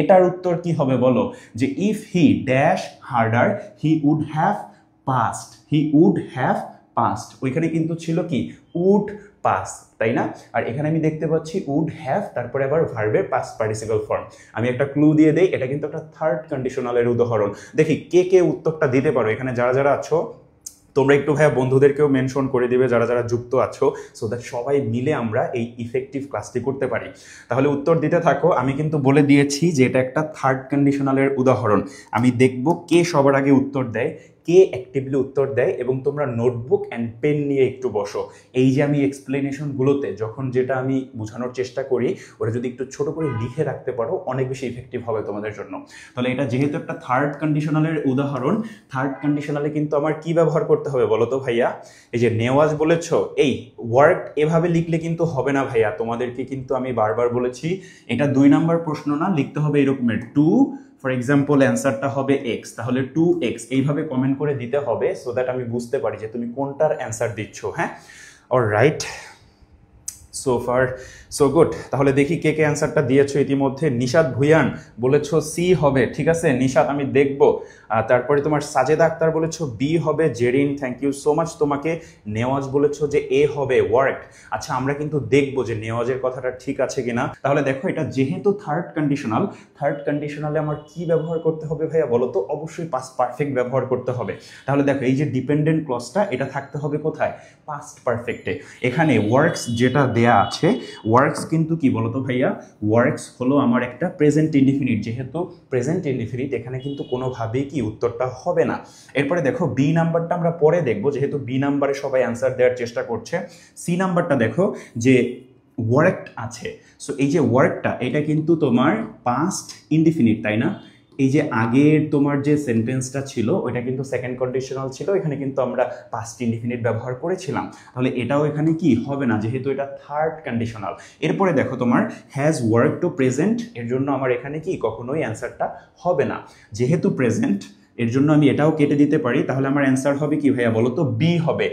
এটার উত্তর কি হবে বলো, যে if he dash harder he would have passed, he would have passed, ওইখানে কিন্তু ছিল কি উড পাস, তাই না? আর এখানে আমি দেখতে পাচ্ছি উড হ্যাভ, তারপরে আবার ভার্বের পাস্ট পার্টিসিপল ফর্ম। আমি একটা ক্লু দিয়ে দেই, এটা কিন্তু একটা থার্ড কন্ডিশনালের উদাহরণ। দেখি কে কে উত্তরটা দিতে পারো, এখানে যারা যারা আছো তোমরা একটু ভাইয়া বন্ধুদেরকেও মেনশন করে দিবে যারা যারা যুক্ত আছো, সো দ্যাট সবাই মিলে আমরা এই ইফেক্টিভ ক্লাসটি করতে পারি। তাহলে উত্তর দিতে থাকো। আমি কিন্তু বলে দিয়েছি যে এটা একটা থার্ড কন্ডিশনালের উদাহরণ। আমি দেখব কে সবার আগে উত্তর দেয়, কে অ্যাক্টিভলি উত্তর দেয়, এবং তোমরা নোটবুক অ্যান্ড পেন নিয়ে একটু বসো। এই যে আমি এক্সপ্লেনেশনগুলোতে যখন যেটা আমি বোঝানোর চেষ্টা করি, ওটা যদি একটু ছোট করে লিখে রাখতে পারো অনেক বেশি ইফেক্টিভ হবে তোমাদের জন্য। তাহলে এটা যেহেতু একটা থার্ড কন্ডিশনালের উদাহরণ, থার্ড কন্ডিশনালে কিন্তু আমার কি ব্যবহার করতে হবে বলো তো ভাইয়া? এই যে নেওয়াজ বলেছো, এই ওয়ার্ক এভাবে লিখলে কিন্তু হবে না ভাইয়া, তোমাদেরকে কিন্তু আমি বারবার বলেছি এটা 2 নাম্বার প্রশ্ন না, লিখতে হবে এরকমের 2, ফর এক্সাম্পল অ্যান্সারটা হবে এক্স, তাহলে 2x এইভাবে কমেন্ট করে দিতে হবে, সো দ্যাট আমি বুঝতে পারি যে তুমি কোনটার অ্যান্সার দিচ্ছ। হ্যাঁ, alright, so far so good. তাহলে দেখি কে কে অ্যান্সারটা দিয়েছো ইতিমধ্যে। নিশাত ভুইয়ান বলেছো সি হবে, ঠিক আছে নিশাত আমি দেখব। তারপরে তোমার সাজেদা আক্তার বলেছো বি হবে। Zerin thank you so much তোমাকে। নেওয়াজ বলেছো যে এ হবে ওয়ার্ক। আচ্ছা আমরা কিন্তু দেখবো যে নেওয়াজের কথাটা ঠিক আছে কিনা। তাহলে দেখো এটা যেহেতু থার্ড কন্ডিশনাল, থার্ড কন্ডিশনালে আমার কি ব্যবহার করতে হবে ভাইয়া বলো তো? অবশ্যই পাস্ট পারফেক্ট ব্যবহার করতে হবে। তাহলে দেখো এই যে ডিপেন্ডেন্ট ক্লজটা এটা থাকতে হবে কোথায়? পাস্ট পারফেক্টে। এখানে ওয়ার্কস যেটা দেয়া আছে, ওয়ার্কস কিন্তু কি বলতো ভাইয়া, ওয়ার্কস হলো আমার একটা প্রেজেন্ট ইনডিফিনিট, যেহেতু প্রেজেন্ট ইনডিফিনিট এখানে কিন্তু কোনোভাবেই কি উত্তরটা হবে না। এরপরে দেখো বি নাম্বারটা আমরা পরে দেখবো, যেহেতু বি নাম্বারে সবাই অ্যান্সার দেওয়ার চেষ্টা করছে। সি নাম্বারটা দেখো যে ওয়ার্কড আছে, সো এই যে ওয়ার্কটা এটা কিন্তু তোমার পাস্ট ইনডিফিনিট, তাই না? এই যে আগের তোমার যে সেন্টেন্সটা ছিল ওইটা কিন্তু সেকেন্ড কন্ডিশনাল ছিল, এখানে কিন্তু আমরা পাস্ট ইনডিফিনিট ব্যবহার করেছিলাম, তাহলে এটাও এখানে কি হবে না, যেহেতু এটা থার্ড কন্ডিশনাল। এরপরে দেখো তোমার হ্যাজ ওয়ার্ক টু প্রেজেন্ট, এর জন্য আমার এখানে কি কখনোই অ্যান্সারটা হবে না, যেহেতু প্রেজেন্ট এর জন্য আমি এটাও কেটে দিতে পারি। তাহলে আমার অ্যান্সার হবে কি ভাইয়া বলো তো? বি হবে।